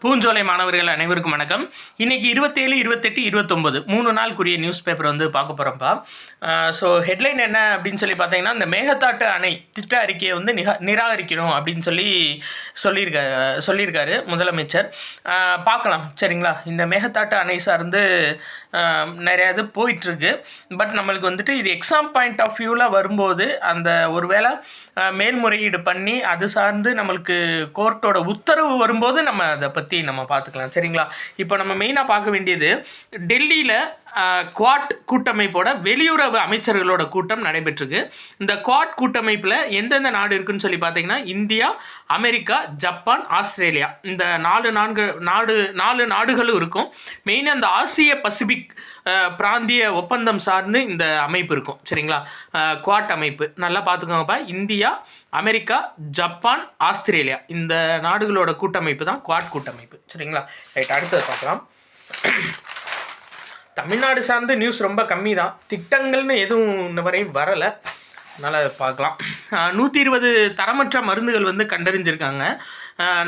பூஞ்சோலை மாணவர்கள் அனைவருக்கும் வணக்கம். இன்னைக்கு 27, 28, 29 3 நாளுக்குரிய நியூஸ் பேப்பர் வந்து பார்க்க போகிறோம்ப்பா. ஸோ ஹெட்லைன் என்ன அப்படின்னு சொல்லி பார்த்தீங்கன்னா, இந்த மேகதாட்டு அணை திட்ட அறிக்கையை வந்து நிராகரிக்கணும் அப்படின்னு சொல்லியிருக்காரு முதலமைச்சர். பார்க்கலாம் சரிங்களா. இந்த மேகதாட்டு அணை சார்ந்து நிறையா இது போயிட்டுருக்கு. பட் நம்மளுக்கு வந்துட்டு இது எக்ஸாம் பாயிண்ட் ஆஃப் வியூவில் வரும்போது அந்த ஒருவேளை மேல்முறையீடு பண்ணி அது சார்ந்து நம்மளுக்கு கோர்ட்டோட உத்தரவு வரும்போது நம்ம அதை பற்றி நம்ம பார்த்துக்கலாம் சரிங்களா. இப்போ நம்ம மெயினாக பார்க்க வேண்டியது, டெல்லியில் குவாட் கூட்டமைப்போட வெளியுறவு அமைச்சர்களோட கூட்டம் நடைபெற்றிருக்கு. இந்த குவாட் கூட்டமைப்பில் எந்தெந்த நாடு இருக்குன்னு சொல்லி பார்த்தீங்கன்னா, இந்தியா, அமெரிக்கா, ஜப்பான், ஆஸ்திரேலியா, இந்த நாலு நாடுகளும் இருக்கும். மெயினாக இந்த ஆசிய பசிபிக் பிராந்திய ஒப்பந்தம் சார்ந்து இந்த அமைப்பு இருக்கும் சரிங்களா. குவாட் அமைப்பு நல்லா பார்த்துக்கோங்கப்பா. இந்தியா, அமெரிக்கா, ஜப்பான், ஆஸ்திரேலியா, இந்த நாடுகளோட கூட்டமைப்பு தான் குவாட் கூட்டமைப்பு சரிங்களா. ரைட், அடுத்தது பார்க்கலாம். தமிழ்நாடு சார்ந்த நியூஸ் ரொம்ப கம்மி தான், திட்டங்கள்னு எதுவும் இன்ன வரையும் வரலை, அதனால் பார்க்கலாம். 120 தரமற்ற மருந்துகள் வந்து கண்டறிஞ்சிருக்காங்க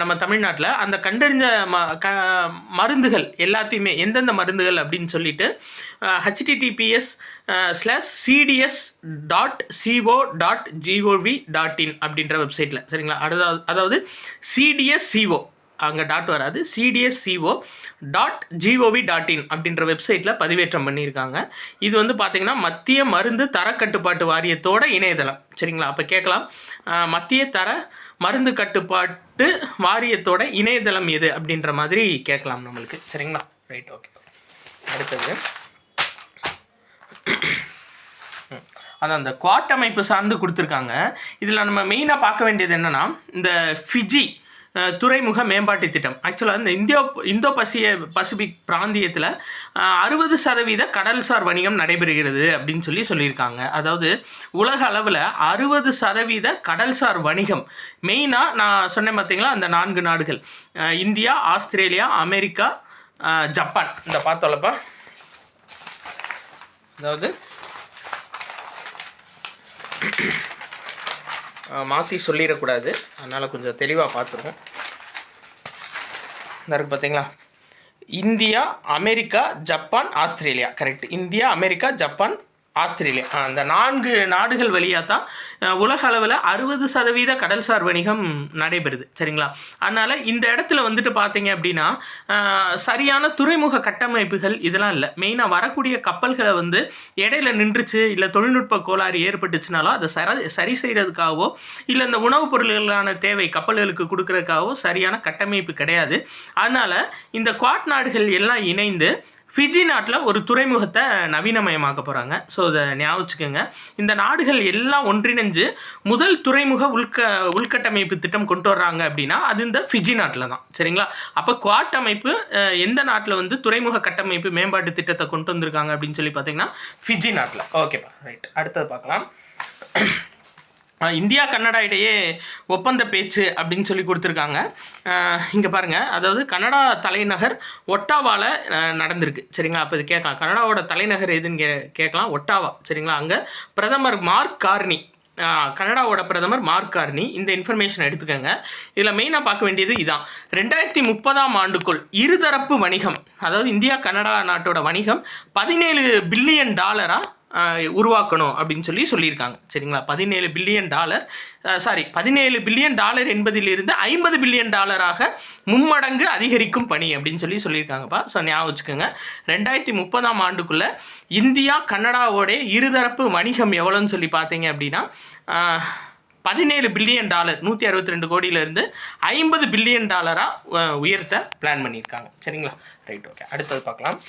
நம்ம தமிழ்நாட்டில். அந்த கண்டறிஞ்ச மருந்துகள் எல்லாத்தையுமே எந்தெந்த மருந்துகள் அப்படின்னு சொல்லிட்டு https://cds.co.gov.in அப்படின்ற வெப்சைட்டில் சரிங்களா. அதாவது CDSCO அங்கே டாட் வராது, CDSCO.gov.in அப்படின்ற வெப்சைட்டில் பதிவேற்றம் பண்ணியிருக்காங்க. இது வந்து பார்த்திங்கன்னா மத்திய மருந்து தரக்கட்டுப்பாட்டு வாரியத்தோட இணையதளம் சரிங்களா. அப்போ கேட்கலாம், மத்திய தர மருந்து கட்டுப்பாட்டு வாரியத்தோட இணையதளம் எது அப்படின்ற மாதிரி கேட்கலாம் நம்மளுக்கு சரிங்களா. Right, okay. அடுத்தது அதான் அந்த குவாட் அமைப்பு சார்ந்து கொடுத்துருக்காங்க. இதில் நம்ம மெயினாக பார்க்க வேண்டியது என்னென்னா, இந்த ஃபிஜி துறைமுக மேம்பாட்டு திட்டம். ஆக்சுவலாக இந்த இந்தோ பசிபிக் பிராந்தியத்தில் 60% கடல்சார் வணிகம் நடைபெறுகிறது அப்படின்னு சொல்லியிருக்காங்க. அதாவது உலக அளவில் 60% கடல்சார் வணிகம். மெயினாக நான் சொன்னேன் பார்த்தீங்களா, அந்த 4 நாடுகள் இந்தியா, ஆஸ்திரேலியா, அமெரிக்கா, ஜப்பான். இந்த பார்த்தோம்லப்பா, அதாவது மாற்றி சொல்லிடக்கூடாது, அதனால் கொஞ்சம் தெளிவாக பார்த்துருவோம். இந்த இருக்குது பார்த்தீங்களா, India, America, Japan, Australia. Correct, India, America, Japan, Australia. அந்த 4 நாடுகள் வழியாக தான் உலக அளவில் 60% கடல்சார் வணிகம் நடைபெறுது சரிங்களா. அதனால் இந்த இடத்துல வந்துட்டு பார்த்தீங்க அப்படின்னா சரியான துறைமுக கட்டமைப்புகள் இதெல்லாம் இல்லை. மெயினாக வரக்கூடிய கப்பல்களை வந்து இடையில நின்றுச்சு, இல்லை தொழில்நுட்ப கோளாறு ஏற்பட்டுச்சுனாலும் அதை சரி செய்கிறதுக்காகவோ, இல்லை இந்த உணவுப் பொருள்களான தேவை கப்பல்களுக்கு கொடுக்கறதுக்காகவோ சரியான கட்டமைப்பு கிடையாது. அதனால் இந்த குவாட் நாடுகள் எல்லாம் இணைந்து ஃபிஜி நாட்டில் ஒரு துறைமுகத்தை நவீனமயமாக்க போகிறாங்க. ஸோ இதை ஞாபகிச்சுக்கோங்க. இந்த நாடுகள் எல்லாம் ஒன்றிணைஞ்சு முதல் துறைமுக உள்கட்டமைப்பு திட்டம் கொண்டு வர்றாங்க அப்படின்னா அது இந்த ஃபிஜி நாட்டில் தான் சரிங்களா. அப்போ குவாட் அமைப்பு எந்த நாட்டில் வந்து துறைமுக கட்டமைப்பு மேம்பாட்டு திட்டத்தை கொண்டு வந்திருக்காங்க அப்படின்னு சொல்லி பார்த்தீங்கன்னா ஃபிஜி நாட்டில். ஓகேப்பா, ரைட். அடுத்தது பார்க்கலாம். இந்தியா கனடா இடையே ஒப்பந்த பேச்சு அப்படின்னு சொல்லி கொடுத்துருக்காங்க. இங்கே பாருங்கள், அதாவது கனடா தலைநகர் ஒட்டாவாவில் நடந்திருக்கு சரிங்களா. அப்போ இது கேட்கலாம், கனடாவோட தலைநகர் எதுன்னு கேட்கலாம், ஒட்டாவா சரிங்களா. அங்கே பிரதமர் மார்க் கார்னி, கனடாவோட பிரதமர் மார்க் கார்னி. இந்த இன்ஃபர்மேஷன் எடுத்துக்கோங்க. இதில் மெயினாக பார்க்க வேண்டியது இதான், 2030ஆம் ஆண்டுக்குள் இருதரப்பு வணிகம், அதாவது இந்தியா கனடா நாட்டோட வணிகம் $17 பில்லியன் உருவாக்கணும் அப்படின்னு சொல்லியிருக்காங்க சரிங்களா. $17 பில்லியன் என்பதிலிருந்து $50 பில்லியன் மும்மடங்கு அதிகரிக்கும் பணி அப்படின்னு சொல்லியிருக்காங்கப்பா. ஸோ ஞாபகம் வச்சுக்கோங்க, 2030ஆம் ஆண்டுக்குள்ளே இந்தியா கனடாவோட இருதரப்பு வணிகம் எவ்வளோன்னு சொல்லி பார்த்தீங்க அப்படின்னா $17 பில்லியன், 162 கோடியிலிருந்து $50 பில்லியன் உயர்த்த பிளான் பண்ணியிருக்காங்க சரிங்களா. Right, okay. அடுத்தது பார்க்கலாம்.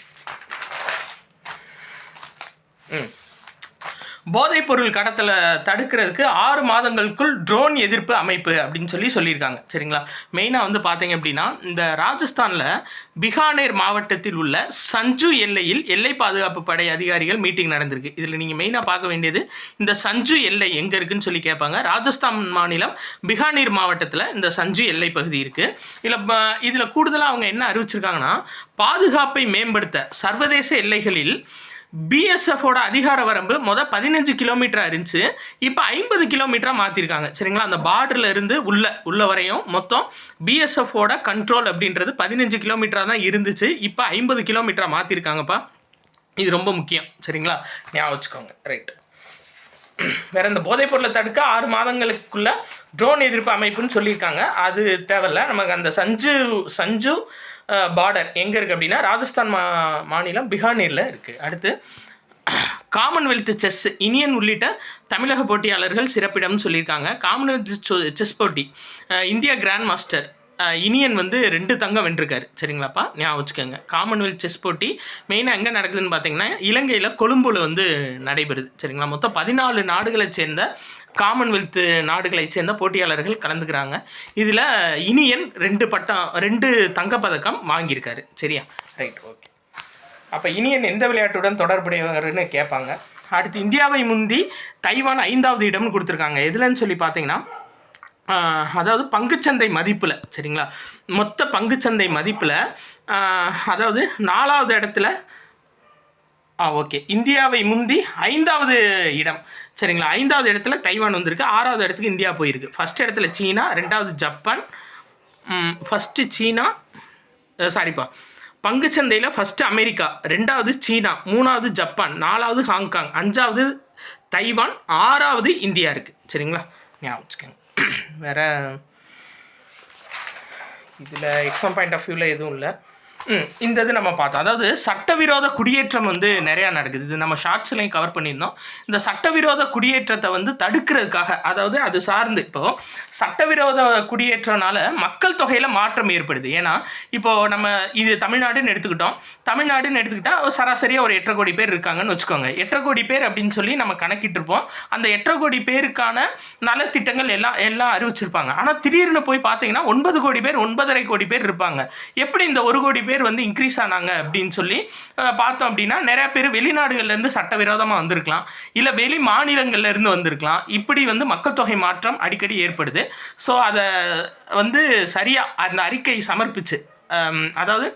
போதைப்பொருள் கடத்தலை தடுக்கிறதுக்கு 6 மாதங்களுக்குள் ட்ரோன் எதிர்ப்பு அமைப்பு அப்படின்னு சொல்லியிருக்காங்க சரிங்களா. மெயினாக வந்து பார்த்தீங்க அப்படின்னா, இந்த ராஜஸ்தானில் பிகானேர் மாவட்டத்தில் உள்ள சஞ்சு எல்லையில் எல்லை பாதுகாப்பு படை அதிகாரிகள் மீட்டிங் நடந்திருக்கு. இதில் நீங்கள் மெயினாக பார்க்க வேண்டியது, இந்த சஞ்சு எல்லை எங்கே இருக்குன்னு சொல்லி கேட்பாங்க. ராஜஸ்தான் மாநிலம் பிகானேர் மாவட்டத்தில் இந்த சஞ்சு எல்லை பகுதி இருக்குது. இதில் கூடுதலாக அவங்க என்ன அறிவிச்சிருக்காங்கன்னா, பாதுகாப்பை மேம்படுத்த சர்வதேச எல்லைகளில் பிஎஸ்எஃபோட அதிகார வரம்பு 15 கிலோமீட்டராக இருந்துச்சு, இப்போ 50 கிலோமீட்டராக மாற்றிருக்காங்க. சரிங்களா, அந்த பார்டரில் இருந்து உள்ள வரையும் மொத்தம் பிஎஸ்எஃபோட கண்ட்ரோல் அப்படின்றது 15 கிலோமீட்டராக தான் இருந்துச்சு, இப்போ 50 கிலோமீட்டராக மாற்றிருக்காங்கப்பா. இது ரொம்ப முக்கியம். சரிங்களா, ஞாபகம் வச்சுக்கோங்க. ரைட். வேற இந்த போதைப் பொருளை தடுக்க 6 மாதங்களுக்குள்ள ட்ரோன் எதிர்ப்பு அமைப்புன்னு சொல்லியிருக்காங்க. அது தேவையில்ல. நமக்கு அந்த சஞ்சு பார்டர் எங்கே இருக்குது அப்படின்னா ராஜஸ்தான் மாநிலம் பிகானீரில் இருக்குது. அடுத்து காமன்வெல்த் செஸ் இனியன் உள்ளிட்ட தமிழக போட்டியாளர்கள் சிறப்பிடம்னு சொல்லியிருக்காங்க. காமன்வெல்த் செஸ் போட்டி இந்தியா கிராண்ட் மாஸ்டர் இனியன் 2 தங்கம் வென்றிருக்காரு. சரிங்களாப்பா, ஞாபகம் வச்சுக்கோங்க. காமன்வெல்த் செஸ் போட்டி மெயினாக எங்கே நடக்குதுன்னு பார்த்தீங்கன்னா இலங்கையில் கொழும்புல நடைபெறுது. சரிங்களா, மொத்தம் 14 நாடுகளை சேர்ந்த காமன்வெல்த் நாடுகளை சேர்ந்த போட்டியாளர்கள் கலந்துக்கிறாங்க. இதில் இனியன் 2 தங்கப்பதக்கம் வாங்கியிருக்காரு. சரியா, ரைட், ஓகே. அப்போ இனியன் எந்த விளையாட்டுடன் தொடர்புடையவர்னு கேட்பாங்க. அடுத்து இந்தியாவை முந்தி தைவான் 5வது இடம்னு கொடுத்துருக்காங்க. எதுலன்னு சொல்லி பார்த்தீங்கன்னா அதாவது பங்குச்சந்தை மதிப்பில். சரிங்களா, மொத்த பங்குச்சந்தை மதிப்பில் அதாவது 4வது இடத்துல ஓகே இந்தியாவை முந்தி 5வது இடம். சரிங்களா, 5வது இடத்துல தைவான் வந்திருக்கு, 6வது இடத்துக்கு இந்தியா போயிருக்கு. ஃபஸ்ட் இடத்துல சீனா, 2வது ஜப்பான், ஃபஸ்ட்டு சீனா சாரிப்பா பங்குச்சந்தையில் ஃபஸ்ட்டு அமெரிக்கா, 2வது சீனா, 3வது ஜப்பான், 4வது ஹாங்காங், 5வது தைவான், 6வது இந்தியா இருக்குது. சரிங்களா, ஞாபகம் வச்சுக்கோங்க. வேறு இதில் எக்ஸாம் பாயிண்ட் ஆஃப் வியூவில் எதுவும் இல்லை. இந்த இது நம்ம பார்த்தோம். அதாவது சட்டவிரோத குடியேற்றம் நிறையா நடக்குது. இது நம்ம ஷார்ட்ஸ்லையும் கவர் பண்ணியிருந்தோம். இந்த சட்டவிரோத குடியேற்றத்தை தடுக்கிறதுக்காக, அதாவது அது சார்ந்து இப்போது சட்டவிரோத குடியேற்றனால மக்கள் தொகையில் மாற்றம் ஏற்படுது. ஏன்னா இப்போது நம்ம இது தமிழ்நாடுன்னு எடுத்துக்கிட்டால் சராசரியாக ஒரு 8.5 கோடி பேர் இருக்காங்கன்னு வச்சுக்கோங்க. 8.5 கோடி பேர் அப்படின்னு சொல்லி நம்ம கணக்கிட்டிருப்போம். அந்த 8.5 கோடி பேருக்கான நலத்திட்டங்கள் எல்லாம் அறிவிச்சிருப்பாங்க. ஆனால் திடீர்னு போய் பார்த்தீங்கன்னா 9 கோடி பேர் 9.5 கோடி பேர் இருப்பாங்க. எப்படி இந்த 1 கோடி பேர் இன்க்ரீஸ் ஆனாங்க அப்படின்னு சொல்லி பார்த்தோம் அப்படின்னா நிறைய பேர் வெளிநாடுகள்லேருந்து சட்டவிரோதமாக வந்திருக்கலாம், இல்லை வெளி மாநிலங்கள்லேருந்து வந்திருக்கலாம். இப்படி மக்கள் தொகை மாற்றம் அடிக்கடி ஏற்படுது. ஸோ அதை சரியாக அந்த அறிக்கை சமர்ப்பிச்சு, அதாவது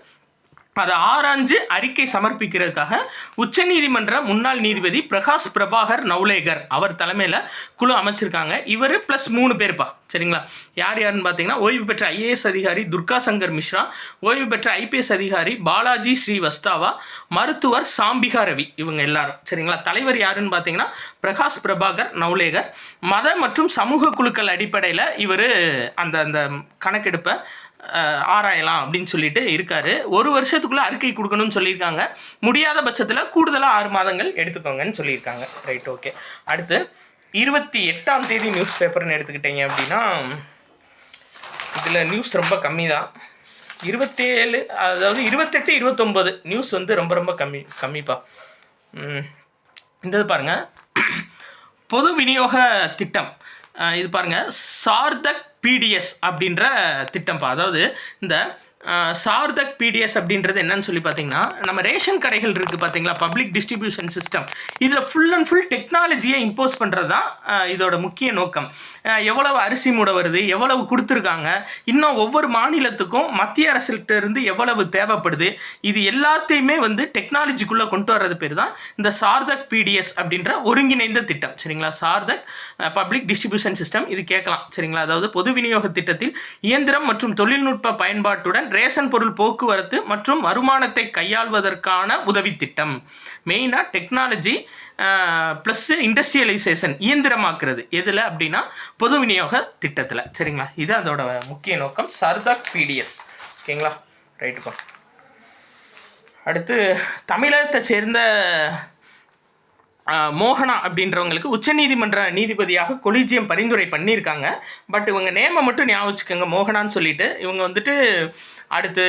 அதை ஆராய்ஞ்சு அறிக்கை சமர்ப்பிக்கிறதுக்காக உச்சநீதிமன்ற முன்னாள் நீதிபதி பிரகாஷ் பிரபாகர் நவுலேகர் அவர் தலைமையில் குழு அமைச்சிருக்காங்க. இவர் ப்ளஸ் 3 பேர்ப்பா. சரிங்களா, யாருன்னு பார்த்தீங்கன்னா ஓய்வு பெற்ற IAS அதிகாரி துர்கா சங்கர் மிஸ்ரா, ஓய்வு பெற்ற IPS அதிகாரி பாலாஜி ஸ்ரீவஸ்தாவா, மருத்துவர் சாம்பிகா ரவி, இவங்க எல்லாரும். சரிங்களா, தலைவர் யாருன்னு பார்த்தீங்கன்னா பிரகாஷ் பிரபாகர் நவுலேகர். மத மற்றும் சமூக குழுக்கள் அடிப்படையில் இவர் அந்த கணக்கெடுப்பை ஆராயலாம் அப்படின்னு சொல்லிட்டு இருக்காரு. 1 வருஷத்துக்குள்ள அறிக்கை கொடுக்கணும்னு சொல்லியிருக்காங்க. முடியாத பட்சத்தில் கூடுதலாக 6 மாதங்கள் எடுத்துக்கோங்கன்னு சொல்லியிருக்காங்க. Right, okay. அடுத்து 28ஆம் தேதி நியூஸ் பேப்பர்னு எடுத்துக்கிட்டீங்க அப்படின்னா இதில் நியூஸ் ரொம்ப கம்மி தான். 27 அதாவது 28, 29 நியூஸ் ரொம்ப ரொம்ப கம்மிப்பா. இந்த பாருங்கள், பொது விநியோக திட்டம். இது பாருங்கள், சார்தக் PDS அப்படின்ற திட்டம்ப்பா. அதாவது இந்த சார்தக் PDS அப்படின்றது என்னன்னு சொல்லி பார்த்தீங்கன்னா நம்ம ரேஷன் கடைகள் இருக்குது பார்த்தீங்களா, பப்ளிக் டிஸ்ட்ரிபியூஷன் சிஸ்டம். இதில் ஃபுல் அண்ட் ஃபுல் டெக்னாலஜியை இம்போஸ் பண்ணுறது தான் இதோட முக்கிய நோக்கம். எவ்வளவு அரிசி மூடை வருது, எவ்வளவு கொடுத்துருக்காங்க, இன்னும் ஒவ்வொரு மாநிலத்துக்கும் மத்திய அரசுகிட்ட இருந்து எவ்வளவு தேவைப்படுது, இது எல்லாத்தையுமே டெக்னாலஜிக்குள்ளே கொண்டு வர்றது பேர் தான் இந்த சார்தக் PDS அப்படின்ற ஒருங்கிணைந்த திட்டம். சரிங்களா, சார்தக் பப்ளிக் டிஸ்ட்ரிபியூஷன் சிஸ்டம். இது கேட்கலாம். சரிங்களா, அதாவது பொது விநியோக திட்டத்தில் இயந்திரம் மற்றும் தொழில்நுட்ப பயன்பாட்டுடன் ரேஷன் பொருள் போக்குவரத்து மற்றும் வருமானத்தை கையாள்வதற்கான உதவி திட்டம். மெயினாக டெக்னாலஜி ப்ளஸ் இண்டஸ்ட்ரியலைசேஷன், இயந்திரமாக்குறது எதில் அப்படின்னா பொது விநியோக திட்டத்தில். சரிங்களா, இது அதோட முக்கிய நோக்கம், சார்தக் PDS. ஓகேங்களா, ரைட்டுப்பா. அடுத்து தமிழகத்தை சேர்ந்த மோகனா அப்படின்றவங்களுக்கு உச்சநீதிமன்ற நீதிபதியாக கொலிஜியம் பரிந்துரை பண்ணியிருக்காங்க. பட் இவங்க நேமை மட்டும் ஞாபகம் வச்சுக்கோங்க, மோகனான்னு சொல்லிட்டு. இவங்க அடுத்து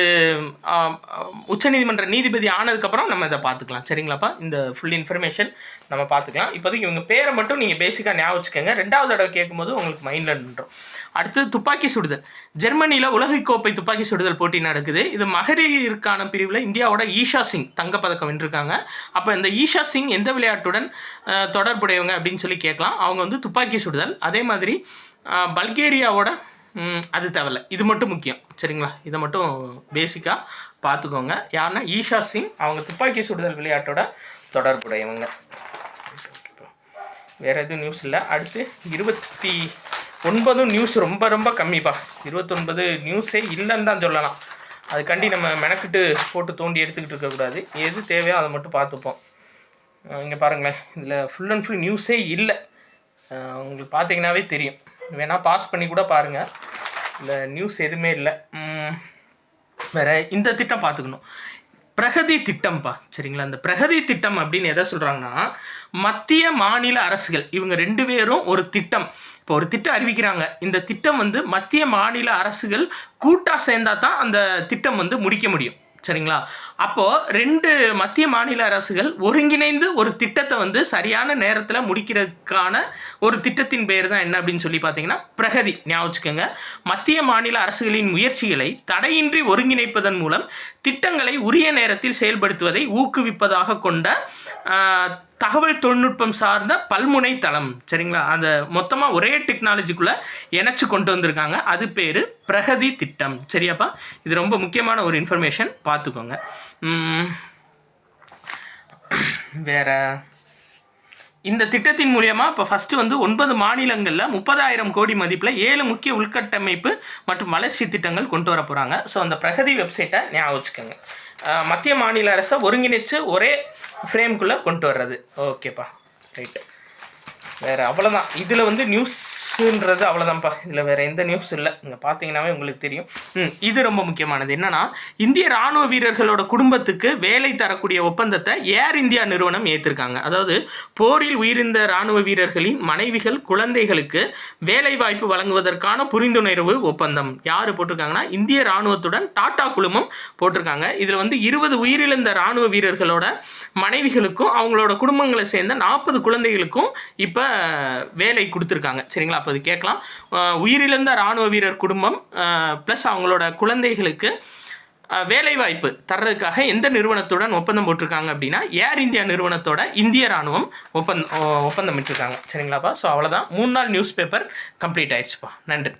உச்சநீதிமன்ற நீதிபதி ஆனதுக்கப்புறம் நம்ம இதை பார்த்துக்கலாம். சரிங்களாப்பா, இந்த ஃபுல் இன்ஃபர்மேஷன் நம்ம பார்த்துக்கலாம். இப்போதைக்கு இவங்க பேரை மட்டும் நீங்கள் பேசிக்காக ஞாபகம் வச்சுக்கோங்க. 2வது தடவை கேட்கும்போது உங்களுக்கு மைண்டில் நின்றோம். அடுத்து துப்பாக்கி சுடுதல். ஜெர்மனியில் உலகக்கோப்பை துப்பாக்கி சுடுதல் போட்டி நடக்குது. இது மகளிருக்கான பிரிவில் இந்தியாவோட ஈஷா சிங் தங்கப்பதக்கம் வென்றிருக்காங்க. அப்போ இந்த ஈஷா சிங் எந்த விளையாட்டுடன் தொடர்புடையவங்க அப்படின்னு சொல்லி கேட்கலாம். அவங்க துப்பாக்கி சுடுதல். அதே மாதிரி பல்கேரியாவோட அது தேவையில்ல, இது மட்டும் முக்கியம். சரிங்களா, இதை மட்டும் பேசிக்காக பார்த்துக்கோங்க. யாருன்னா ஈஷா சிங், அவங்க துப்பாக்கி சுடுதல் விளையாட்டோட தொடர்புடையவங்க. வேறு எதுவும் நியூஸ் இல்லை. அடுத்து 29 நியூஸ் ரொம்ப ரொம்ப கம்மிப்பா. 29 நியூஸே இல்லைன்னு தான் சொல்லலாம். அதுக்காண்டி நம்ம மெனக்கிட்டு போட்டு தோண்டி எடுத்துக்கிட்டு இருக்கக்கூடாது. எது தேவையோ அதை மட்டும் பார்த்துப்போம். இங்கே பாருங்களேன், இதில் ஃபுல் அண்ட் ஃபுல் நியூஸே இல்லை. உங்களுக்கு பார்த்தீங்கன்னாவே தெரியும். வேணால் பாஸ் பண்ணி கூட பாருங்கள். இல்லை நியூஸ் எதுவுமே இல்லை. வேறு இந்த திட்டம் பார்த்துக்கணும், பிரகதி திட்டம்ப்பா. சரிங்களா? இந்த பிரகதி திட்டம் அப்படின்னு எதை சொல்கிறாங்கன்னா, மத்திய மாநில அரசுகள் இவங்க 2 பேரும் ஒரு திட்டம், இப்போ ஒரு திட்டம் அறிவிக்கிறாங்க. இந்த திட்டம் வந்து மத்திய மாநில அரசுகள் கூட்டாக சேர்ந்தா தான் அந்த திட்டம் வந்து முடிக்க முடியும். சரிங்களா? அப்போது 2 மத்திய மாநில அரசுகள் ஒருங்கிணைந்து ஒரு திட்டத்தை வந்து சரியான நேரத்தில் முடிக்கிறதுக்கான ஒரு திட்டத்தின் பெயர் தான் என்ன அப்படின்னு சொல்லி பார்த்தீங்கன்னா பிரகதி. ஞாபகம் வச்சுக்கோங்க. மத்திய மாநில அரசுகளின் முயற்சிகளை தடையின்றி ஒருங்கிணைப்பதன் மூலம் திட்டங்களை உரிய நேரத்தில் செயல்படுத்துவதை ஊக்குவிப்பதாக கொண்ட தகவல் தொழில்நுட்பம் சார்ந்த பல்முனை தளம். சரிங்களா? அந்த மொத்தமாக ஒரே டெக்னாலஜிக்குள்ளே இணைச்சி கொண்டு வந்திருக்காங்க. அது பேர் பிரகதி திட்டம். சரியாப்பா? இது ரொம்ப முக்கியமான ஒரு இன்ஃபர்மேஷன், பார்த்துக்கோங்க. வேற இந்த திட்டத்தின் மூலியமாக இப்போ ஃபஸ்ட்டு வந்து 9 மாநிலங்களில் 30,000 கோடி மதிப்பில் 7 முக்கிய உள்கட்டமைப்பு மற்றும் வளர்ச்சி திட்டங்கள் கொண்டு வர போகிறாங்க. ஸோ அந்த பிரகதி வெப்சைட்டை ஞாபகம் வச்சுக்கோங்க. மத்திய மாநில அரசை ஒருங்கிணைச்சு ஒரே ஃப்ரேம்குள்ளே கொண்டு வர்றது. ஓகேப்பா, ரைட்டு. வேறு அவ்வளோதான். இதில் வந்து நியூஸுன்றது அவ்வளோதான்ப்பா. இதில் வேறு எந்த நியூஸ் இல்லை. இங்கே பார்த்தீங்கன்னாவே உங்களுக்கு தெரியும். இது ரொம்ப முக்கியமானது என்னென்னா, இந்திய இராணுவ வீரர்களோட குடும்பத்துக்கு வேலை தரக்கூடிய ஒப்பந்தத்தை ஏர் இந்தியா நிறுவனம் ஏற்றிருக்காங்க. அதாவது போரில் உயிரிழந்த இராணுவ வீரர்களின் மனைவிகள் குழந்தைகளுக்கு வேலை வாய்ப்பு வழங்குவதற்கான புரிந்துணர்வு ஒப்பந்தம் யார் போட்டிருக்காங்கன்னா, இந்திய இராணுவத்துடன் டாடா குழுமம் போட்டிருக்காங்க. இதில் வந்து 20 உயிரிழந்த இராணுவ வீரர்களோட மனைவிகளுக்கும் அவங்களோட குடும்பங்களை சேர்ந்த 40 குழந்தைகளுக்கும் இப்போ வேலை கொடுத்துருக்காங்க. சரிங்களா? அப்போ அது கேட்கலாம். உயிரிழந்த இராணுவ வீரர் குடும்பம் ப்ளஸ் அவங்களோட குழந்தைகளுக்கு வேலைவாய்ப்பு தர்றதுக்காக எந்த நிறுவனத்துடன் ஒப்பந்தம் போட்டிருக்காங்க அப்படின்னா, ஏர் இந்தியா நிறுவனத்தோட இந்திய இராணுவம் ஒப்பந்தம் இட்டிருக்காங்க. சரிங்களாப்பா? ஸோ அவ்வளோதான். 3 நாள் நியூஸ் பேப்பர் கம்ப்ளீட் ஆயிடுச்சுப்பா. நன்றி.